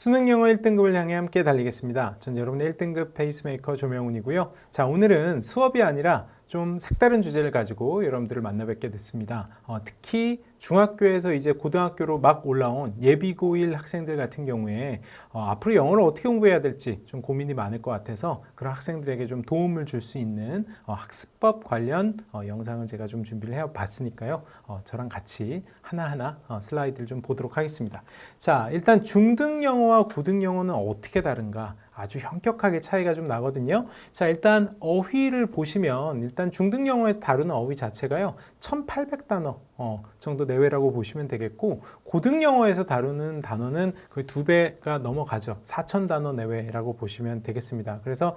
수능 영어 1등급을 향해 함께 달리겠습니다. 전 여러분의 1등급 페이스메이커 조명훈이고요. 자, 오늘은 수업이 아니라 좀 색다른 주제를 가지고 여러분들을 만나 뵙게 됐습니다. 특히 중학교에서 이제 고등학교로 막 올라온 예비고1 학생들 같은 경우에 앞으로 영어를 어떻게 공부해야 될지 좀 고민이 많을 것 같아서 그런 학생들에게 좀 도움을 줄 수 있는 학습법 관련 영상을 제가 좀 준비를 해봤으니까요. 저랑 같이 하나하나 슬라이드를 좀 보도록 하겠습니다. 자, 일단 중등 영어와 고등 영어는 어떻게 다른가? 아주 현격하게 차이가 좀 나거든요. 자, 일단 어휘를 보시면 일단 중등 영어에서 다루는 어휘 자체가요 1800단어 정도 내외라고 보시면 되겠고, 고등 영어에서 다루는 단어는 거의 2배가 넘어가죠. 4000단어 내외라고 보시면 되겠습니다. 그래서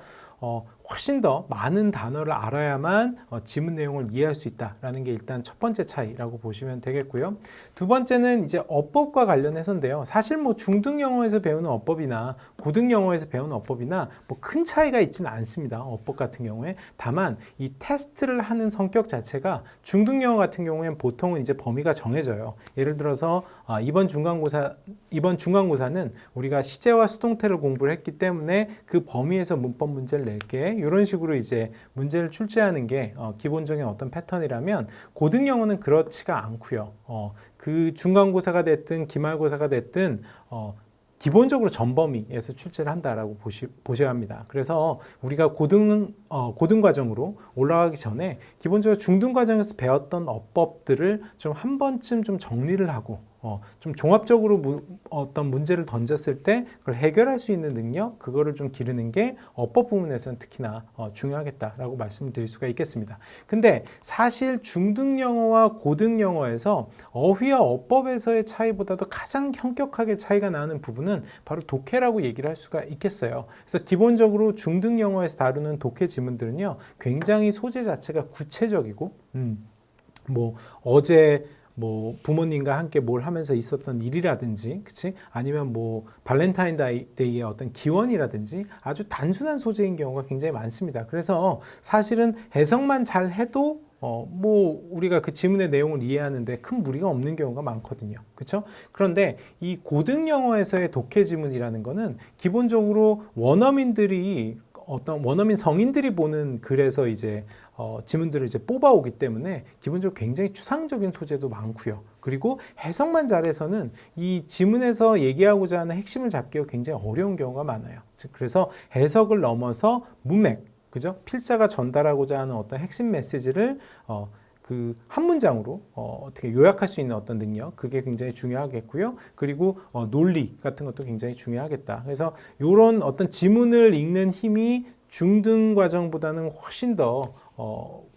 훨씬 더 많은 단어를 알아야만 지문 내용을 이해할 수 있다라는 게 일단 첫 번째 차이라고 보시면 되겠고요. 두 번째는 이제 어법과 관련해서인데요. 사실 뭐 중등 영어에서 배우는 어법이나 고등 영어에서 배우는 어법이나 뭐 큰 차이가 있지는 않습니다. 어법 같은 경우에. 다만 이 테스트를 하는 성격 자체가 중등 영어 같은 경우에는 보통은 이제 범위가 정해져요. 예를 들어서 이번 중간고사는 우리가 시제와 수동태를 공부를 했기 때문에 그 범위에서 문법 문제를 낼게, 이런 식으로 이제 문제를 출제하는 게 기본적인 어떤 패턴이라면, 고등 영어는 그렇지가 않고요. 그 중간고사가 됐든 기말고사가 됐든 기본적으로 전범위에서 출제를 한다라고 보셔야 합니다. 그래서 우리가 고등 과정으로 올라가기 전에 기본적으로 중등 과정에서 배웠던 어법들을 좀 한 번쯤 좀 정리를 하고 좀 종합적으로 어떤 문제를 던졌을 때 그걸 해결할 수 있는 능력, 그거를 좀 기르는 게 어법 부분에서는 특히나 중요하겠다라고 말씀을 드릴 수가 있겠습니다. 근데 사실 중등 영어와 고등 영어에서 어휘와 어법에서의 차이보다도 가장 현격하게 차이가 나는 부분은 바로 독해라고 얘기를 할 수가 있겠어요. 그래서 기본적으로 중등 영어에서 다루는 독해 지문들은요, 굉장히 소재 자체가 구체적이고, 뭐 어제 뭐 부모님과 함께 뭘 하면서 있었던 일이라든지, 그치? 아니면 뭐 발렌타인데이의 어떤 기원이라든지 아주 단순한 소재인 경우가 굉장히 많습니다. 그래서 사실은 해석만 잘 해도 뭐 우리가 그 지문의 내용을 이해하는데 큰 무리가 없는 경우가 많거든요. 그렇죠? 그런데 이 고등 영어에서의 독해 지문이라는 거는 기본적으로 원어민 성인들이 보는 글에서 이제 지문들을 이제 뽑아오기 때문에 기본적으로 굉장히 추상적인 소재도 많고요. 그리고 해석만 잘해서는 이 지문에서 얘기하고자 하는 핵심을 잡기가 굉장히 어려운 경우가 많아요. 그래서 해석을 넘어서 문맥, 그죠? 필자가 전달하고자 하는 어떤 핵심 메시지를 그 한 문장으로 어떻게 요약할 수 있는 어떤 능력, 그게 굉장히 중요하겠고요. 그리고 논리 같은 것도 굉장히 중요하겠다. 그래서 이런 어떤 지문을 읽는 힘이 중등 과정보다는 훨씬 더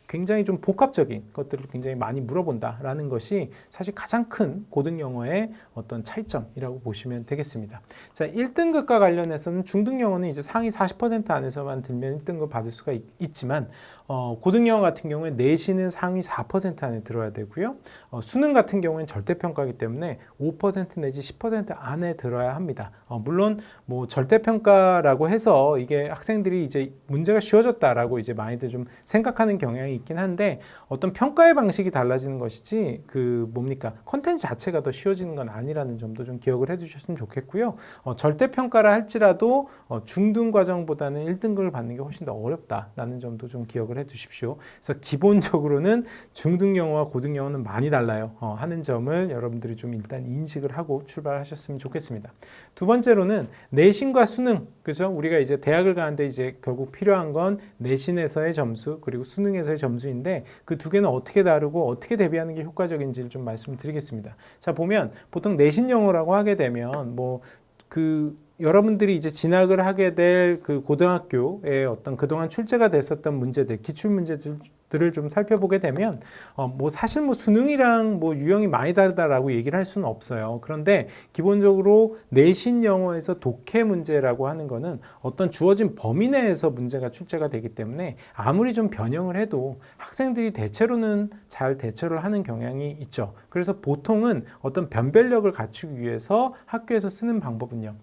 굉장히 좀 복합적인 것들을 굉장히 많이 물어본다라는 것이 사실 가장 큰 고등 영어의 어떤 차이점이라고 보시면 되겠습니다. 자, 1등급과 관련해서는 중등 영어는 이제 상위 40% 안에서만 들면 1등급 받을 수가 있지만, 고등 영어 같은 경우에 내신은 상위 4% 안에 들어야 되고요. 수능 같은 경우에는 절대평가이기 때문에 5% 내지 10% 안에 들어야 합니다. 물론 뭐 절대평가라고 해서 이게 학생들이 이제 문제가 쉬워졌다라고 이제 많이들 좀 생각하는 경향이 있긴 한데, 어떤 평가의 방식이 달라지는 것이지 컨텐츠 자체가 더 쉬워지는 건 아니라는 점도 좀 기억을 해두셨으면 좋겠고요. 절대평가라 할지라도 중등 과정보다는 1등급을 받는 게 훨씬 더 어렵다라는 점도 좀 기억을 해두십시오. 그래서 기본적으로는 중등 영어와 고등 영어는 많이 달라요 하는 점을 여러분들이 좀 일단 인식을 하고 출발하셨으면 좋겠습니다. 두 번째로는 내신과 수능, 그죠? 우리가 이제 대학을 가는데 이제 결국 필요한 건 내신에서의 점수 그리고 수능에서의 점수인데, 그 두 개는 어떻게 다르고 어떻게 대비하는 게 효과적인지를 좀 말씀드리겠습니다. 자, 보면 보통 내신 영어라고 하게 되면 여러분들이 이제 진학을 하게 될 그 고등학교에 어떤 그동안 출제가 됐었던 문제들, 기출 문제들을 좀 살펴보게 되면 사실 수능이랑 유형이 많이 다르다라고 얘기를 할 수는 없어요. 그런데 기본적으로 내신 영어에서 독해 문제라고 하는 거는 어떤 주어진 범위 내에서 문제가 출제가 되기 때문에 아무리 좀 변형을 해도 학생들이 대체로는 잘 대처를 하는 경향이 있죠. 그래서 보통은 어떤 변별력을 갖추기 위해서 학교에서 쓰는 방법은요,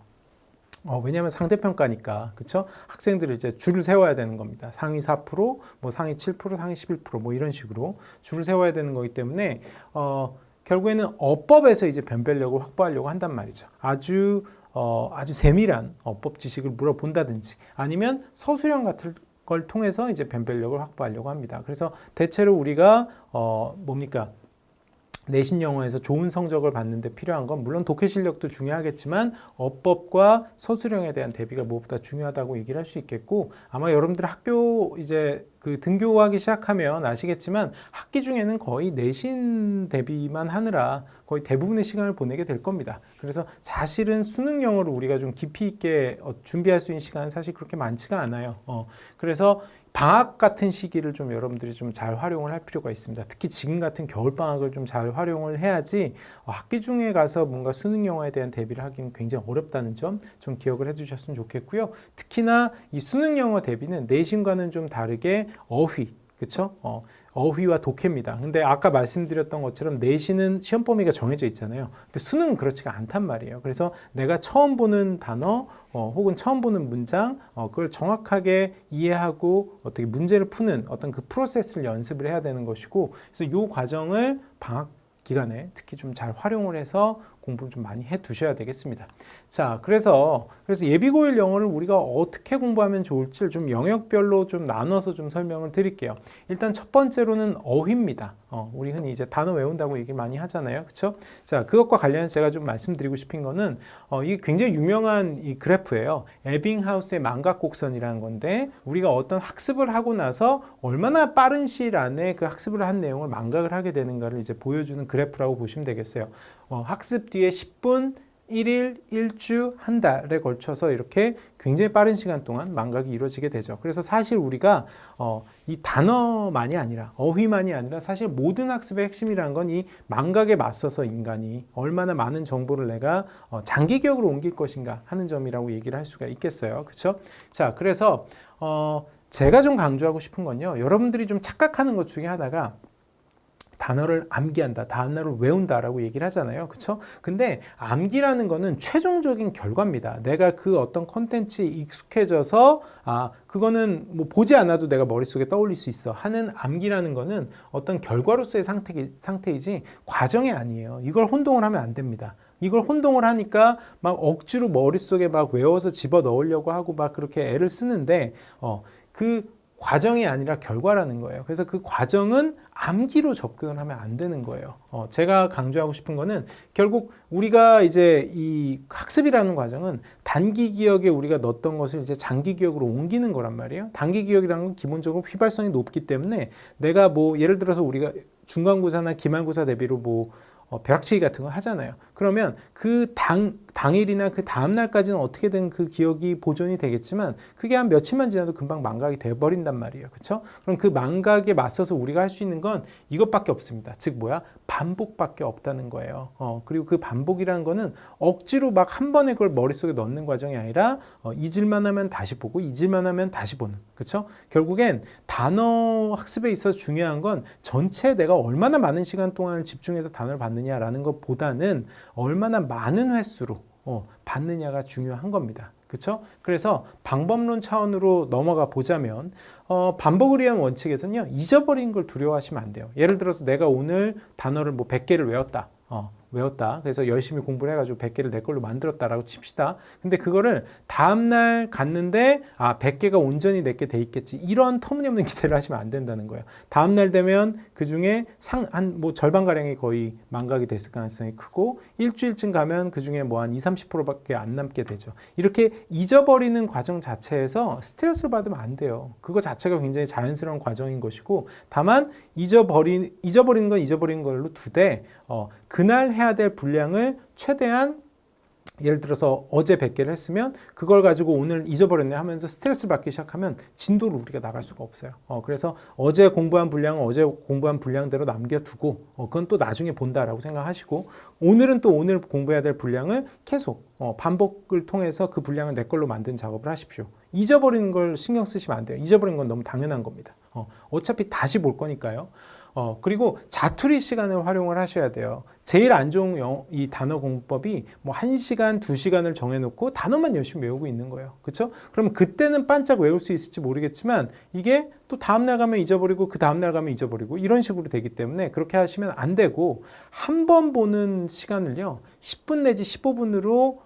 왜냐하면 상대평가니까, 그쵸? 학생들을 이제 줄을 세워야 되는 겁니다. 상위 4%, 상위 7%, 상위 11%, 이런 식으로 줄을 세워야 되는 거기 때문에, 결국에는 어법에서 이제 변별력을 확보하려고 한단 말이죠. 아주 아주 세밀한 어법 지식을 물어본다든지 아니면 서술형 같은 걸 통해서 이제 변별력을 확보하려고 합니다. 그래서 대체로 우리가 뭡니까? 내신 영어에서 좋은 성적을 받는데 필요한 건 물론 독해 실력도 중요하겠지만 어법과 서술형에 대한 대비가 무엇보다 중요하다고 얘기를 할 수 있겠고, 아마 여러분들 학교 이제 그 등교하기 시작하면 아시겠지만 학기 중에는 거의 내신 대비만 하느라 거의 대부분의 시간을 보내게 될 겁니다. 그래서 사실은 수능 영어를 우리가 좀 깊이 있게 준비할 수 있는 시간은 사실 그렇게 많지가 않아요. 그래서 방학 같은 시기를 좀 여러분들이 좀 잘 활용을 할 필요가 있습니다. 특히 지금 같은 겨울방학을 좀 잘 활용을 해야지 학기 중에 가서 뭔가 수능 영어에 대한 대비를 하기는 굉장히 어렵다는 점 좀 기억을 해두셨으면 좋겠고요. 특히나 이 수능 영어 대비는 내신과는 좀 다르게 어휘, 그렇죠? 어휘와 독해입니다. 근데 아까 말씀드렸던 것처럼 내신은 시험 범위가 정해져 있잖아요. 근데 수능은 그렇지가 않단 말이에요. 그래서 내가 처음 보는 단어 혹은 처음 보는 문장 그걸 정확하게 이해하고 어떻게 문제를 푸는 어떤 그 프로세스를 연습을 해야 되는 것이고, 그래서 이 과정을 방학 기간에 특히 좀 잘 활용을 해서 공부를 좀 많이 해 두셔야 되겠습니다. 자, 그래서 예비고일 영어를 우리가 어떻게 공부하면 좋을지 좀 영역별로 좀 나눠서 좀 설명을 드릴게요. 일단 첫 번째로는 어휘입니다. 우리 흔히 이제 단어 외운다고 얘기 많이 하잖아요. 그렇죠? 자, 그것과 관련해서 제가 좀 말씀드리고 싶은 거는 이게 굉장히 유명한 이 그래프예요. 에빙하우스의 망각곡선이라는 건데, 우리가 어떤 학습을 하고 나서 얼마나 빠른 시일 안에 그 학습을 한 내용을 망각을 하게 되는가를 이제 보여주는 그래프라고 보시면 되겠어요. 학습 뒤에 10분, 1일, 1주, 한 달에 걸쳐서 이렇게 굉장히 빠른 시간 동안 망각이 이루어지게 되죠. 그래서 사실 우리가 이 단어만이 아니라 어휘만이 아니라 사실 모든 학습의 핵심이라는 건 이 망각에 맞서서 인간이 얼마나 많은 정보를 내가 장기 기억으로 옮길 것인가 하는 점이라고 얘기를 할 수가 있겠어요. 그렇죠? 자, 그래서 제가 좀 강조하고 싶은 건요, 여러분들이 좀 착각하는 것 중에 하나가 단어를 암기한다, 단어를 외운다라고 얘기를 하잖아요. 그렇죠? 근데 암기라는 거는 최종적인 결과입니다. 내가 그 어떤 컨텐츠에 익숙해져서 그거는 뭐 보지 않아도 내가 머릿속에 떠올릴 수 있어 하는 암기라는 거는 어떤 결과로서의 상태이지 과정이 아니에요. 이걸 혼동을 하면 안 됩니다. 이걸 혼동을 하니까 막 억지로 머릿속에 막 외워서 집어 넣으려고 하고 막 그렇게 애를 쓰는데 그 과정이 아니라 결과라는 거예요. 그래서 그 과정은 암기로 접근을 하면 안 되는 거예요. 제가 강조하고 싶은 거는 결국 우리가 이제 이 학습이라는 과정은 단기 기억에 우리가 넣었던 것을 이제 장기 기억으로 옮기는 거란 말이에요. 단기 기억이라는 건 기본적으로 휘발성이 높기 때문에 내가 뭐 예를 들어서 우리가 중간고사나 기말고사 대비로 뭐 벼락치기 같은 거 하잖아요. 그러면 그 당일이나 그 다음날까지는 어떻게든 그 기억이 보존이 되겠지만 그게 한 며칠만 지나도 금방 망각이 돼버린단 말이에요. 그렇죠? 그럼 그 망각에 맞서서 우리가 할 수 있는 건 이것밖에 없습니다. 즉 뭐야? 반복밖에 없다는 거예요. 그리고 그 반복이라는 거는 억지로 막 한 번에 그걸 머릿속에 넣는 과정이 아니라 잊을만 하면 다시 보고 잊을만 하면 다시 보는. 그렇죠? 결국엔 단어 학습에 있어서 중요한 건 전체 내가 얼마나 많은 시간 동안을 집중해서 단어를 받느냐라는 것보다는 얼마나 많은 횟수로 받느냐가 중요한 겁니다. 그렇죠? 그래서 방법론 차원으로 넘어가 보자면 반복을 위한 원칙에서는요, 잊어버린 걸 두려워하시면 안 돼요. 예를 들어서 내가 오늘 단어를 뭐 100개를 외웠다. 그래서 열심히 공부를 해가지고 100개를 내 걸로 만들었다라고 칩시다. 근데 그거를 다음날 갔는데 100개가 온전히 내게 돼 있겠지, 이런 터무니없는 기대를 하시면 안 된다는 거예요. 다음날 되면 그 중에 뭐 절반가량이 거의 망각이 됐을 가능성이 크고, 일주일쯤 가면 그 중에 뭐 한 20-30%밖에 안 남게 되죠. 이렇게 잊어버리는 과정 자체에서 스트레스를 받으면 안 돼요. 그거 자체가 굉장히 자연스러운 과정인 것이고, 다만 잊어버리는 건 잊어버리는 걸로 두되 그날 해야 될 분량을 최대한, 예를 들어서 어제 100개를 했으면 그걸 가지고 오늘 잊어버렸네 하면서 스트레스를 받기 시작하면 진도를 우리가 나갈 수가 없어요. 그래서 어제 공부한 분량은 어제 공부한 분량대로 남겨두고 그건 또 나중에 본다라고 생각하시고, 오늘은 또 오늘 공부해야 될 분량을 계속 반복을 통해서 그 분량을 내 걸로 만든 작업을 하십시오. 잊어버리는 걸 신경 쓰시면 안 돼요. 잊어버리는 건 너무 당연한 겁니다. 어차피 다시 볼 거니까요. 그리고 자투리 시간을 활용을 하셔야 돼요. 제일 안 좋은 이 단어 공부법이 뭐 1시간, 2시간을 정해놓고 단어만 열심히 외우고 있는 거예요. 그렇죠? 그럼 그때는 반짝 외울 수 있을지 모르겠지만 이게 또 다음날 가면 잊어버리고 그 다음날 가면 잊어버리고 이런 식으로 되기 때문에 그렇게 하시면 안 되고, 한 번 보는 시간을요 10분 내지 15분으로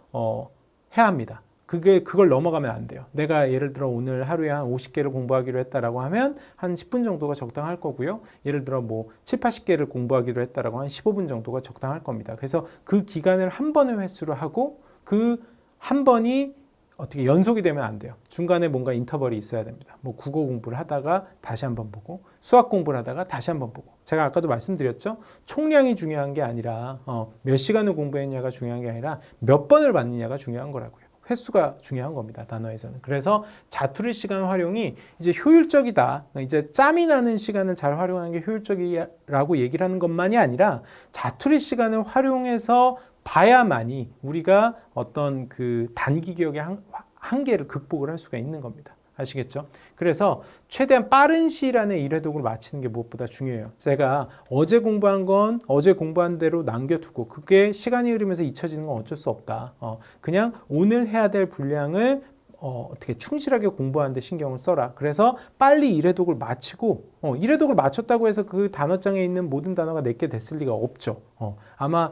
해야 합니다. 그걸 넘어가면 안 돼요. 내가 예를 들어 오늘 하루에 한 50개를 공부하기로 했다라고 하면 한 10분 정도가 적당할 거고요. 예를 들어 뭐 7, 80개를 공부하기로 했다라고 한 15분 정도가 적당할 겁니다. 그래서 그 기간을 한 번의 횟수로 하고 그 한 번이 어떻게 연속이 되면 안 돼요. 중간에 뭔가 인터벌이 있어야 됩니다. 뭐 국어 공부를 하다가 다시 한번 보고 수학 공부를 하다가 다시 한번 보고 제가 아까도 말씀드렸죠. 총량이 중요한 게 아니라 몇 시간을 공부했냐가 중요한 게 아니라 몇 번을 봤느냐가 중요한 거라고요. 횟수가 중요한 겁니다. 단어에서는. 그래서 자투리 시간 활용이 이제 효율적이다. 이제 짬이 나는 시간을 잘 활용하는 게 효율적이라고 얘기를 하는 것만이 아니라 자투리 시간을 활용해서 봐야만이 우리가 어떤 그 단기 기억의 한계를 극복을 할 수가 있는 겁니다. 아시겠죠? 그래서 최대한 빠른 시일 안에 일회독을 마치는 게 무엇보다 중요해요. 제가 어제 공부한 건 어제 공부한 대로 남겨두고 그게 시간이 흐르면서 잊혀지는 건 어쩔 수 없다. 그냥 오늘 해야 될 분량을 어떻게 충실하게 공부하는 데 신경을 써라. 그래서 빨리 일회독을 마치고 일회독을 마쳤다고 해서 그 단어장에 있는 모든 단어가 내게 됐을 리가 없죠. 아마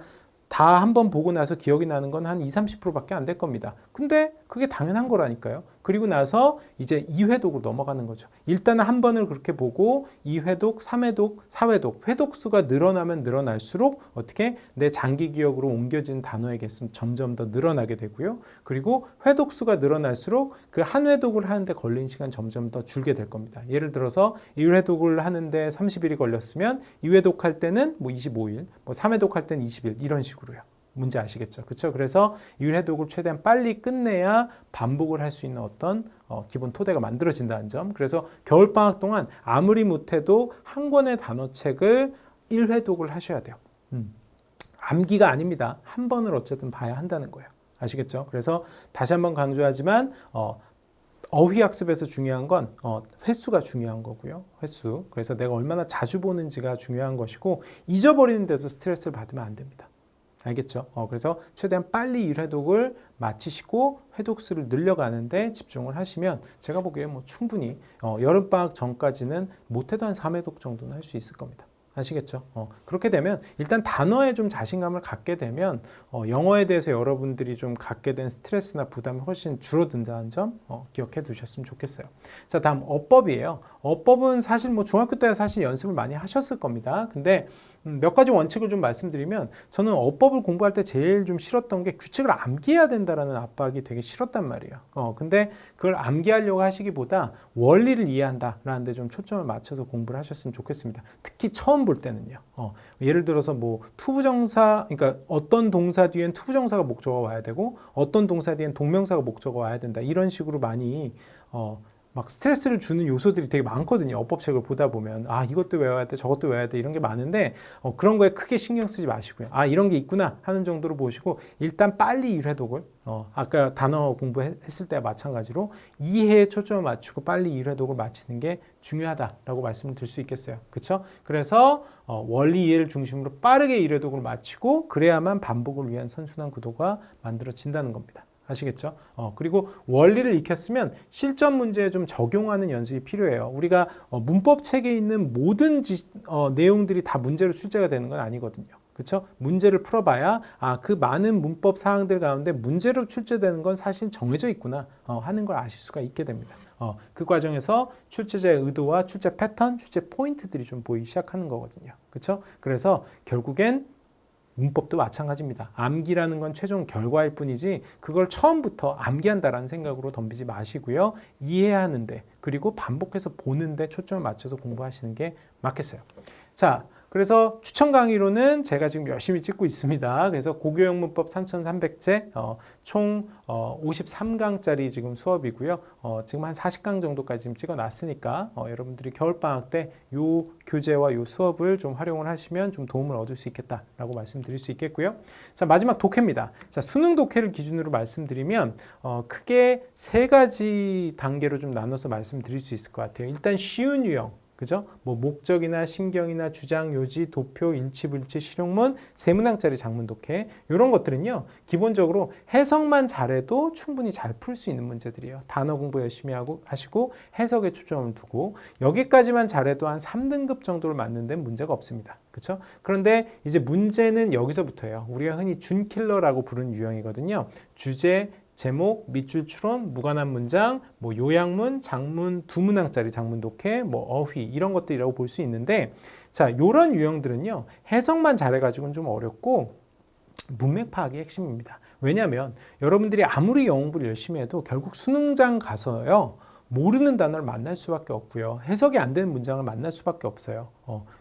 다 한번 보고 나서 기억이 나는 건 한 20-30%밖에 안 될 겁니다. 근데 그게 당연한 거라니까요. 그리고 나서 이제 2회독으로 넘어가는 거죠. 일단은 한 번을 그렇게 보고 2회독, 3회독, 4회독, 회독수가 늘어나면 늘어날수록 어떻게 내 장기 기억으로 옮겨진 단어의 개수는 점점 더 늘어나게 되고요. 그리고 회독수가 늘어날수록 그 한 회독을 하는데 걸린 시간 점점 더 줄게 될 겁니다. 예를 들어서 1회독을 하는데 30일이 걸렸으면 2회독 할 때는 뭐 25일, 뭐 3회독 할 때는 20일 이런 식으로요. 문제 아시겠죠? 그렇죠? 그래서 1회독을 최대한 빨리 끝내야 반복을 할 수 있는 어떤 기본 토대가 만들어진다는 점. 그래서 겨울방학 동안 아무리 못해도 한 권의 단어책을 1회독을 하셔야 돼요. 암기가 아닙니다. 한 번을 어쨌든 봐야 한다는 거예요. 아시겠죠? 그래서 다시 한번 강조하지만 어휘 학습에서 중요한 건 횟수가 중요한 거고요. 횟수. 그래서 내가 얼마나 자주 보는지가 중요한 것이고 잊어버리는 데서 스트레스를 받으면 안 됩니다. 알겠죠? 그래서 최대한 빨리 1회독을 마치시고 회독수를 늘려가는데 집중을 하시면 제가 보기에 뭐 충분히 여름방학 전까지는 못해도 한 3회독 정도는 할 수 있을 겁니다. 아시겠죠? 그렇게 되면 일단 단어에 좀 자신감을 갖게 되면 영어에 대해서 여러분들이 좀 갖게 된 스트레스나 부담이 훨씬 줄어든다는 점 기억해 두셨으면 좋겠어요. 자, 다음 어법이에요. 어법은 사실 뭐 중학교 때 사실 연습을 많이 하셨을 겁니다. 근데 몇 가지 원칙을 좀 말씀드리면 저는 어법을 공부할 때 제일 좀 싫었던 게 규칙을 암기해야 된다라는 압박이 되게 싫었단 말이에요. 근데 그걸 암기하려고 하시기보다 원리를 이해한다라는 데 좀 초점을 맞춰서 공부를 하셨으면 좋겠습니다. 특히 처음 볼 때는요. 예를 들어서 뭐 투부정사, 그러니까 어떤 동사 뒤엔 투부정사가 목적어가 와야 되고 어떤 동사 뒤엔 동명사가 목적어가 와야 된다. 이런 식으로 많이 막 스트레스를 주는 요소들이 되게 많거든요. 어법책을 보다 보면 이것도 외워야 돼, 저것도 외워야 돼 이런 게 많은데 그런 거에 크게 신경 쓰지 마시고요. 이런 게 있구나 하는 정도로 보시고 일단 빨리 1회독을 아까 단어 공부했을 때와 마찬가지로 이해에 초점을 맞추고 빨리 1회독을 마치는 게 중요하다라고 말씀을 드릴 수 있겠어요. 그렇죠? 그래서 원리 이해를 중심으로 빠르게 1회독을 마치고 그래야만 반복을 위한 선순환 구도가 만들어진다는 겁니다. 아시겠죠? 그리고 원리를 익혔으면 실전 문제에 좀 적용하는 연습이 필요해요. 우리가 문법 책에 있는 모든 내용들이 다 문제로 출제가 되는 건 아니거든요. 그렇죠? 문제를 풀어봐야 그 많은 문법 사항들 가운데 문제로 출제되는 건 사실 정해져 있구나 하는 걸 아실 수가 있게 됩니다. 그 과정에서 출제자의 의도와 출제 패턴, 출제 포인트들이 좀 보이기 시작하는 거거든요. 그렇죠? 그래서 결국엔 문법도 마찬가지입니다. 암기라는 건 최종 결과일 뿐이지 그걸 처음부터 암기한다라는 생각으로 덤비지 마시고요. 이해하는데 그리고 반복해서 보는데 초점을 맞춰서 공부하시는 게 맞겠어요. 자, 그래서 추천 강의로는 제가 지금 열심히 찍고 있습니다. 그래서 고교형 문법 3,300제 총 53강짜리 지금 수업이고요. 지금 한 40강 정도까지 지금 찍어놨으니까 여러분들이 겨울방학 때 요 교재와 요 수업을 좀 활용을 하시면 좀 도움을 얻을 수 있겠다라고 말씀드릴 수 있겠고요. 자, 마지막 독해입니다. 자, 수능 독해를 기준으로 말씀드리면 크게 세 가지 단계로 좀 나눠서 말씀드릴 수 있을 것 같아요. 일단 쉬운 유형. 그죠? 뭐 목적이나 심경이나 주장, 요지, 도표, 일치, 불치, 실용문, 세 문항짜리 작문 독해 이런 것들은요. 기본적으로 해석만 잘해도 충분히 잘 풀 수 있는 문제들이에요. 단어 공부 열심히 하시고 해석에 초점을 두고 여기까지만 잘해도 한 3등급 정도를 맞는 데는 문제가 없습니다. 그렇죠? 그런데 이제 문제는 여기서부터예요. 우리가 흔히 준킬러라고 부르는 유형이거든요. 주제, 제목, 밑줄 추론, 무관한 문장, 뭐 요약문, 장문, 두 문항짜리 장문 독해, 뭐 어휘 이런 것들이라고 볼 수 있는데 자, 요런 유형들은요. 해석만 잘해가지고는 좀 어렵고 문맥 파악이 핵심입니다. 왜냐하면 여러분들이 아무리 영어 공부를 열심히 해도 결국 수능장 가서요. 모르는 단어를 만날 수밖에 없고요. 해석이 안 되는 문장을 만날 수밖에 없어요.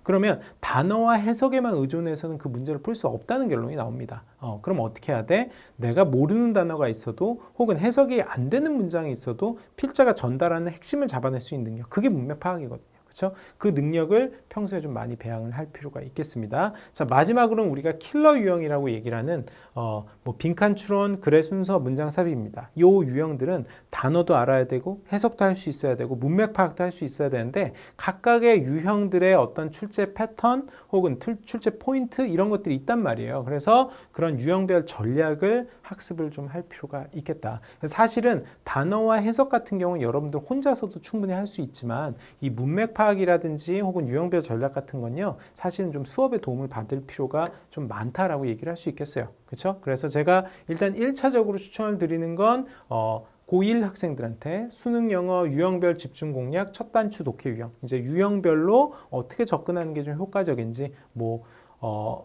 그러면 단어와 해석에만 의존해서는 그 문제를 풀 수 없다는 결론이 나옵니다. 그럼 어떻게 해야 돼? 내가 모르는 단어가 있어도 혹은 해석이 안 되는 문장이 있어도 필자가 전달하는 핵심을 잡아낼 수 있는 능력. 그게 문맥 파악이거든요. 그렇죠? 그 능력을 평소에 좀 많이 배양을 할 필요가 있겠습니다. 자, 마지막으로는 우리가 킬러 유형이라고 얘기를 하는 뭐 빈칸 추론, 글의 순서, 문장 삽입입니다. 이 유형들은 단어도 알아야 되고 해석도 할 수 있어야 되고 문맥 파악도 할 수 있어야 되는데 각각의 유형들의 어떤 출제 패턴 혹은 출제 포인트 이런 것들이 있단 말이에요. 그래서 그런 유형별 전략을 학습을 좀 할 필요가 있겠다. 사실은 단어와 해석 같은 경우는 여러분들 혼자서도 충분히 할 수 있지만 이 문맥 파악이라든지 혹은 유형별 전략 같은 건요. 사실은 좀 수업에 도움을 받을 필요가 좀 많다라고 얘기를 할 수 있겠어요. 그렇죠? 그래서 제가 일단 1차적으로 추천을 드리는 건 고1 학생들한테 수능 영어 유형별 집중 공략 첫 단추 독해 유형. 이제 유형별로 어떻게 접근하는 게 좀 효과적인지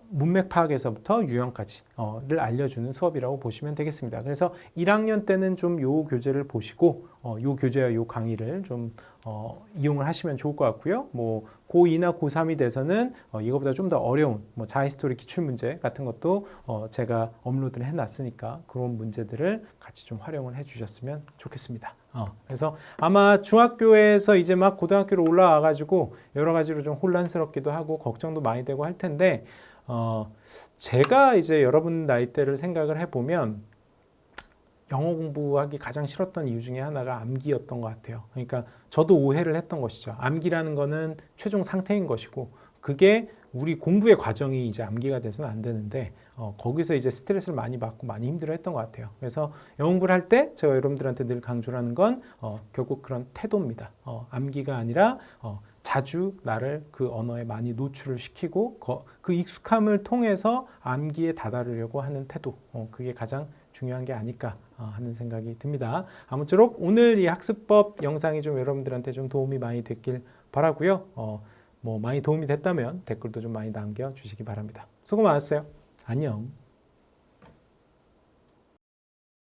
문맥 파악에서부터 유형까지를 알려주는 수업이라고 보시면 되겠습니다. 그래서 1학년 때는 좀 요 교재를 보시고 요 교재와 요 강의를 좀 이용을 하시면 좋을 것 같고요. 뭐 고2나 고3이 돼서는 이거보다 좀 더 어려운 뭐 자히스토리 기출문제 같은 것도 제가 업로드를 해놨으니까 그런 문제들을 같이 좀 활용을 해주셨으면 좋겠습니다. 그래서 아마 중학교에서 이제 막 고등학교로 올라와 가지고 여러 가지로 좀 혼란스럽기도 하고 걱정도 많이 되고 할 텐데 제가 이제 여러분 나이대를 생각을 해보면 영어 공부하기 가장 싫었던 이유 중에 하나가 암기였던 것 같아요. 그러니까 저도 오해를 했던 것이죠. 암기라는 거는 최종 상태인 것이고 그게 우리 공부의 과정이 이제 암기가 돼서는 안 되는데 거기서 이제 스트레스를 많이 받고 많이 힘들어했던 것 같아요. 그래서 영어 공부를 할 때 제가 여러분들한테 늘 강조하는 건 결국 그런 태도입니다. 암기가 아니라 자주 나를 그 언어에 많이 노출을 시키고 그 익숙함을 통해서 암기에 다다르려고 하는 태도. 그게 가장 중요한 게 아닐까 하는 생각이 듭니다. 아무쪼록 오늘 이 학습법 영상이 좀 여러분들한테 좀 도움이 많이 됐길 바라고요. 뭐 많이 도움이 됐다면 댓글도 좀 많이 남겨주시기 바랍니다. 수고 많았어요. 안녕.